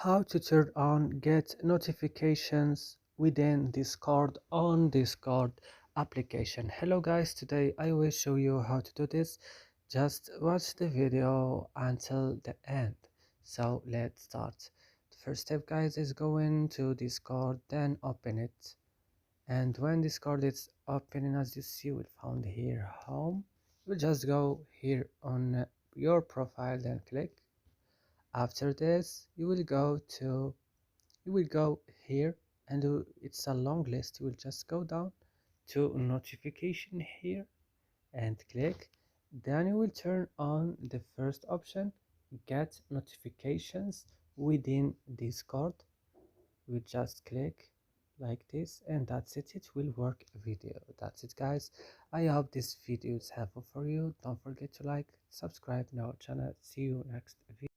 How to turn on get notifications within Discord on Discord application. Hello guys, today I will show you how to do this. Just watch the video until the end. So let's start. The first step guys is go into Discord, then open it. And when Discord is opening, as you see, we'll find here home. You just go here on your profile, then click. After this you will go here, and it's a long list. You will just go down to notification here and click. Then you will turn on the first option, get notifications within Discord. You just click like this, and that's it. It will work video. That's it guys. I hope this video is helpful for you. Don't forget to like, subscribe to our channel. See you next video.